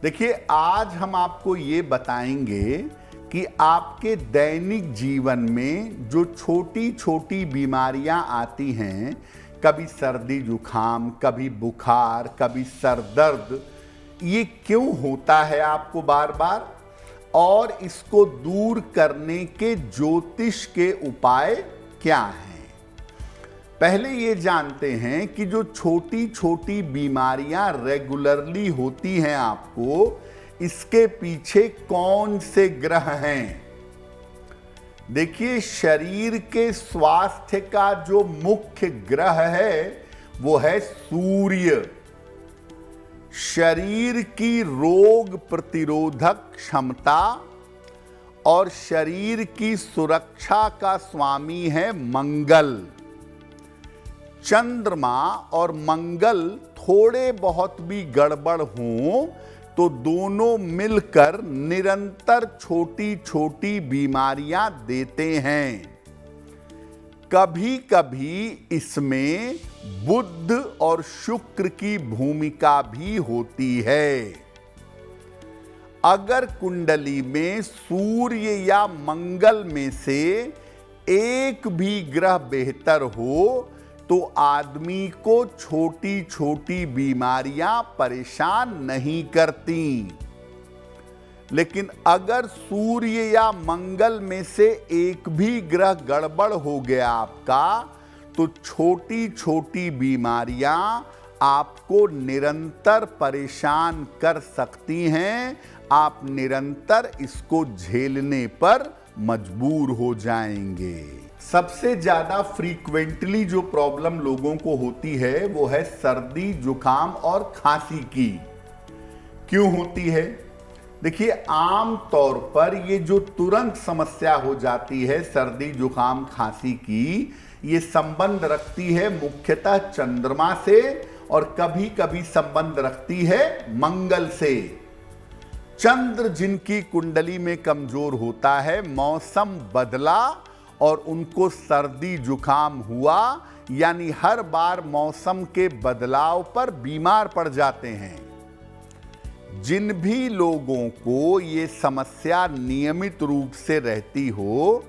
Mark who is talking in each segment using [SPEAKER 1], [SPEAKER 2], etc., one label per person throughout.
[SPEAKER 1] देखिए, आज हम आपको ये बताएंगे कि आपके दैनिक जीवन में जो छोटी छोटी बीमारियां आती हैं, कभी सर्दी जुकाम, कभी बुखार, कभी सर दर्द, ये क्यों होता है आपको बार बार, और इसको दूर करने के ज्योतिष के उपाय क्या हैं। पहले ये जानते हैं कि जो छोटी छोटी बीमारियां रेगुलरली होती हैं आपको, इसके पीछे कौन से ग्रह हैं। देखिए, शरीर के स्वास्थ्य का जो मुख्य ग्रह है वो है सूर्य। शरीर की रोग प्रतिरोधक क्षमता और शरीर की सुरक्षा का स्वामी है मंगल। चंद्रमा और मंगल थोड़े बहुत भी गड़बड़ हों तो दोनों मिलकर निरंतर छोटी छोटी बीमारियां देते हैं। कभी कभी इसमें बुध और शुक्र की भूमिका भी होती है। अगर कुंडली में सूर्य या मंगल में से एक भी ग्रह बेहतर हो तो आदमी को छोटी छोटी बीमारियां परेशान नहीं करती। लेकिन अगर सूर्य या मंगल में से एक भी ग्रह गड़बड़ हो गया आपका, तो छोटी छोटी बीमारियां आपको निरंतर परेशान कर सकती हैं। आप निरंतर इसको झेलने पर मजबूर हो जाएंगे। सबसे ज्यादा फ्रीक्वेंटली जो प्रॉब्लम लोगों को होती है वो है सर्दी जुकाम और खांसी की। क्यों होती है? देखिए, आम तौर पर ये जो तुरंत समस्या हो जाती है सर्दी जुकाम खांसी की, ये संबंध रखती है मुख्यतः चंद्रमा से और कभी कभी संबंध रखती है मंगल से। चंद्र जिनकी कुंडली में कमजोर होता है, मौसम बदला और उनको सर्दी जुकाम हुआ, यानी हर बार मौसम के बदलाव पर बीमार पड़ जाते हैं। जिन भी लोगों को ये समस्या नियमित रूप से रहती हो,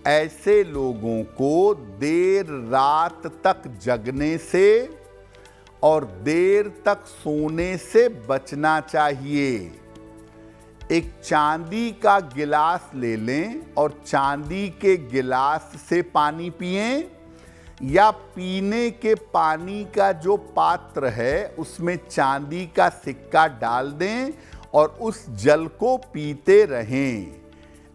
[SPEAKER 1] ऐसे लोगों को देर रात तक जगने से और देर तक सोने से बचना चाहिए। एक चांदी का गिलास ले लें और चांदी के गिलास से पानी पिएं, या पीने के पानी का जो पात्र है उसमें चांदी का सिक्का डाल दें और उस जल को पीते रहें।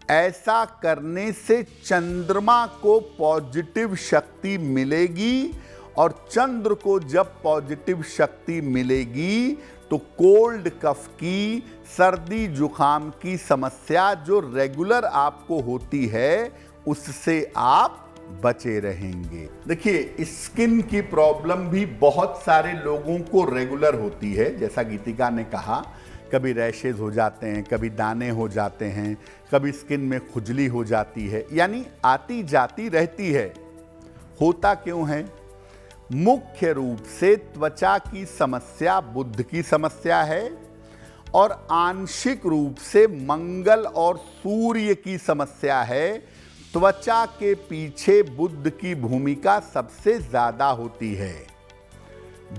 [SPEAKER 1] ऐसा करने से चंद्रमा को पॉजिटिव शक्ति मिलेगी, और चंद्र को जब पॉजिटिव शक्ति मिलेगी तो कोल्ड कफ की, सर्दी जुकाम की समस्या जो रेगुलर आपको होती है उससे आप बचे रहेंगे। देखिए, स्किन की प्रॉब्लम भी बहुत सारे लोगों को रेगुलर होती है। जैसा गीतिका ने कहा, कभी रैशेज हो जाते हैं, कभी दाने हो जाते हैं, कभी स्किन में खुजली हो जाती है, यानी आती जाती रहती है। होता क्यों है? मुख्य रूप से त्वचा की समस्या बुध की समस्या है, और आंशिक रूप से मंगल और सूर्य की समस्या है। त्वचा के पीछे बुध की भूमिका सबसे ज्यादा होती है।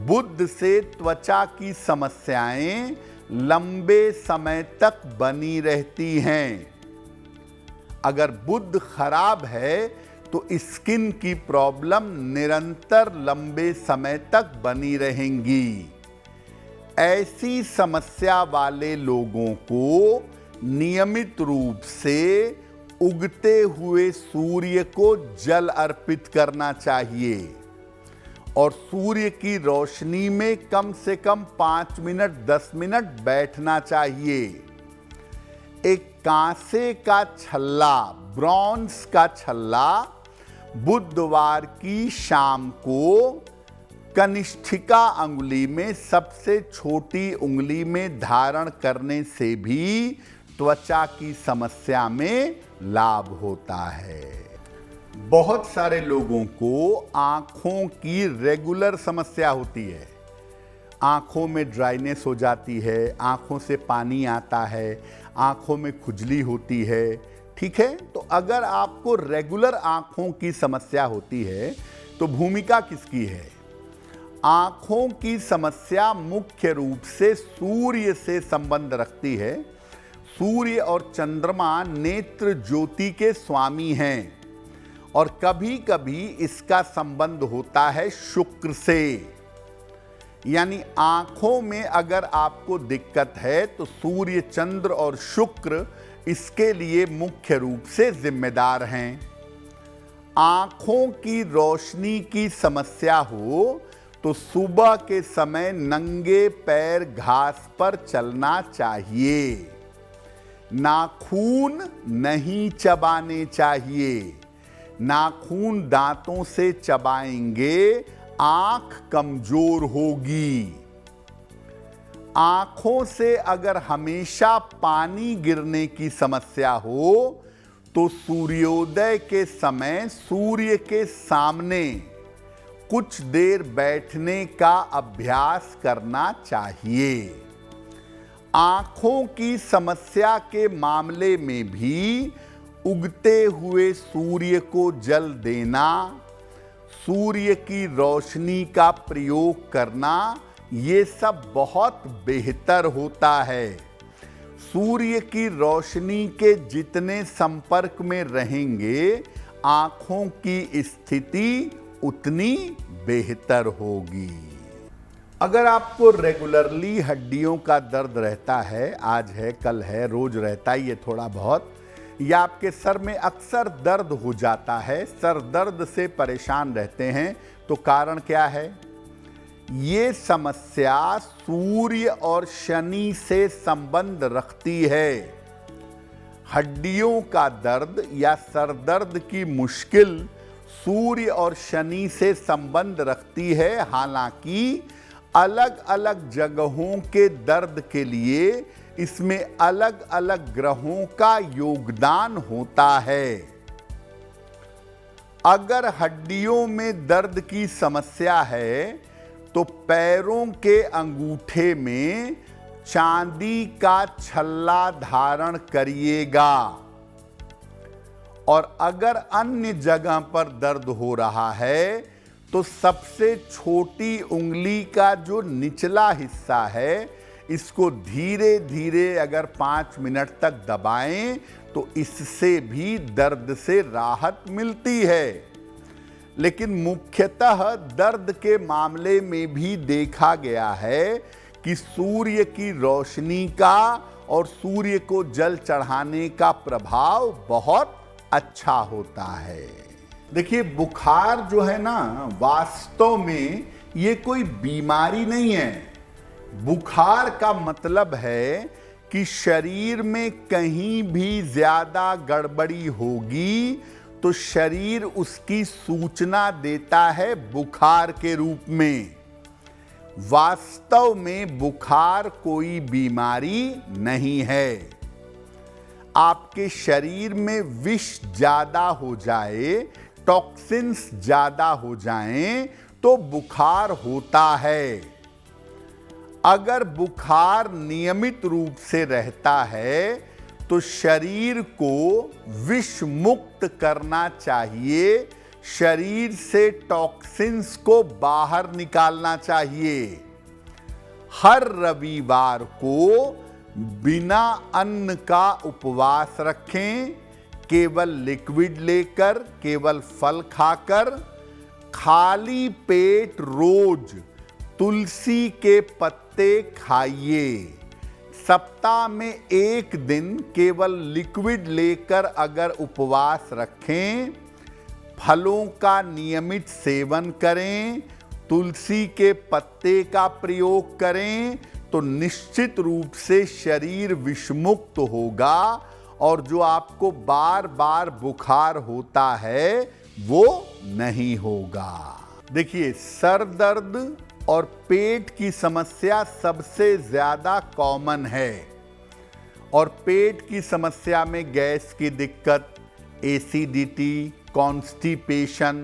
[SPEAKER 1] बुध से त्वचा की समस्याएं लंबे समय तक बनी रहती हैं। अगर बुध खराब है तो स्किन की प्रॉब्लम निरंतर लंबे समय तक बनी रहेंगी। ऐसी समस्या वाले लोगों को नियमित रूप से उगते हुए सूर्य को जल अर्पित करना चाहिए, और सूर्य की रोशनी में कम से कम 5 मिनट 10 मिनट बैठना चाहिए। एक कांसे का छल्ला, ब्रॉन्ज का छल्ला, बुधवार की शाम को कनिष्ठिका अंगुली में, सबसे छोटी उंगली में धारण करने से भी त्वचा की समस्या में लाभ होता है। बहुत सारे लोगों को आंखों की रेगुलर समस्या होती है। आँखों में ड्राइनेस हो जाती है, आँखों से पानी आता है, आँखों में खुजली होती है। ठीक है, तो अगर आपको रेगुलर आँखों की समस्या होती है तो भूमिका किसकी है? आँखों की समस्या मुख्य रूप से सूर्य से संबंध रखती है। सूर्य और चंद्रमा नेत्र ज्योति के स्वामी हैं और कभी कभी इसका संबंध होता है शुक्र से। यानी आंखों में अगर आपको दिक्कत है तो सूर्य, चंद्र और शुक्र इसके लिए मुख्य रूप से जिम्मेदार हैं। आंखों की रोशनी की समस्या हो तो सुबह के समय नंगे पैर घास पर चलना चाहिए। नाखून नहीं चबाने चाहिए। नाखून दांतों से चबाएंगे, आंख कमजोर होगी। आंखों से अगर हमेशा पानी गिरने की समस्या हो तो सूर्योदय के समय सूर्य के सामने कुछ देर बैठने का अभ्यास करना चाहिए। आंखों की समस्या के मामले में भी उगते हुए सूर्य को जल देना, सूर्य की रोशनी का प्रयोग करना, ये सब बहुत बेहतर होता है। सूर्य की रोशनी के जितने संपर्क में रहेंगे, आंखों की स्थिति उतनी बेहतर होगी। अगर आपको रेगुलरली हड्डियों का दर्द रहता है, आज है कल है, रोज रहता है ये थोड़ा बहुत, या आपके सर में अक्सर दर्द हो जाता है, सर दर्द से परेशान रहते हैं, तो कारण क्या है? ये समस्या सूर्य और शनि से संबंध रखती है। हड्डियों का दर्द या सर दर्द की मुश्किल सूर्य और शनि से संबंध रखती है। हालांकि अलग अलग जगहों के दर्द के लिए इसमें अलग अलग ग्रहों का योगदान होता है। अगर हड्डियों में दर्द की समस्या है तो पैरों के अंगूठे में चांदी का छल्ला धारण करिएगा। और अगर अन्य जगह पर दर्द हो रहा है तो सबसे छोटी उंगली का जो निचला हिस्सा है, इसको धीरे धीरे अगर 5 मिनट तक दबाएं तो इससे भी दर्द से राहत मिलती है। लेकिन मुख्यतः दर्द के मामले में भी देखा गया है कि सूर्य की रोशनी का और सूर्य को जल चढ़ाने का प्रभाव बहुत अच्छा होता है। देखिए, बुखार जो है ना, वास्तव में ये कोई बीमारी नहीं है। बुखार का मतलब है कि शरीर में कहीं भी ज्यादा गड़बड़ी होगी तो शरीर उसकी सूचना देता है बुखार के रूप में। वास्तव में बुखार कोई बीमारी नहीं है। आपके शरीर में विष ज्यादा हो जाए, टॉक्सिन्स ज्यादा हो जाएं तो बुखार होता है। अगर बुखार नियमित रूप से रहता है तो शरीर को विष मुक्त करना चाहिए, शरीर से टॉक्सिन्स को बाहर निकालना चाहिए। हर रविवार को बिना अन्न का उपवास रखें, केवल लिक्विड लेकर, केवल फल खाकर, खाली पेट रोज तुलसी के पत्ते खाइए। सप्ताह में 1 दिन केवल लिक्विड लेकर अगर उपवास रखें, फलों का नियमित सेवन करें, तुलसी के पत्ते का प्रयोग करें तो निश्चित रूप से शरीर विषमुक्त होगा और जो आपको बार बार बुखार होता है वो नहीं होगा। देखिए, सर दर्द और पेट की समस्या सबसे ज्यादा कॉमन है और पेट की समस्या में गैस की दिक्कत, एसिडिटी, कॉन्स्टिपेशन,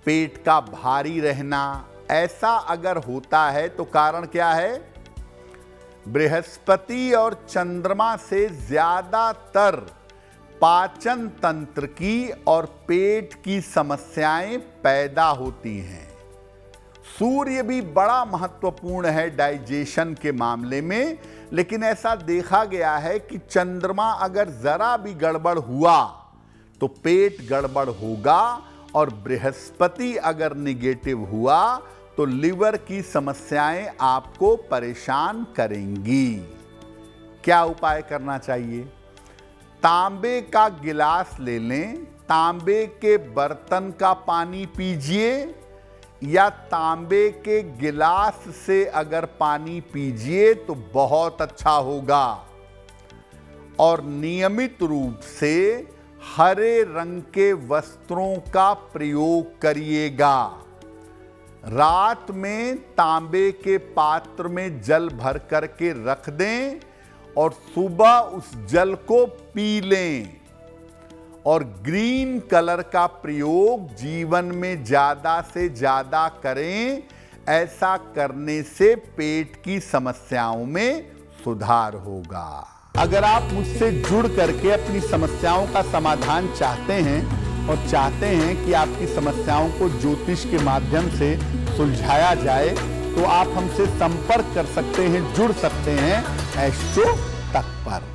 [SPEAKER 1] पेट का भारी रहना, ऐसा अगर होता है तो कारण क्या है? बृहस्पति और चंद्रमा से ज्यादातर पाचन तंत्र की और पेट की समस्याएं पैदा होती हैं। सूर्य भी बड़ा महत्वपूर्ण है डाइजेशन के मामले में, लेकिन ऐसा देखा गया है कि चंद्रमा अगर जरा भी गड़बड़ हुआ तो पेट गड़बड़ होगा, और बृहस्पति अगर निगेटिव हुआ तो लिवर की समस्याएं आपको परेशान करेंगी। क्या उपाय करना चाहिए? तांबे का गिलास ले लें, तांबे के बर्तन का पानी पीजिए, या तांबे के गिलास से अगर पानी पीजिए तो बहुत अच्छा होगा। और नियमित रूप से हरे रंग के वस्त्रों का प्रयोग करिएगा। रात में तांबे के पात्र में जल भर करके रख दें और सुबह उस जल को पी लें। और ग्रीन कलर का प्रयोग जीवन में ज्यादा से ज्यादा करें। ऐसा करने से पेट की समस्याओं में सुधार होगा। अगर आप मुझसे जुड़ करके अपनी समस्याओं का समाधान चाहते हैं और चाहते हैं कि आपकी समस्याओं को ज्योतिष के माध्यम से सुलझाया जाए, तो आप हमसे संपर्क कर सकते हैं, जुड़ सकते हैं एस्ट्रो तक पर।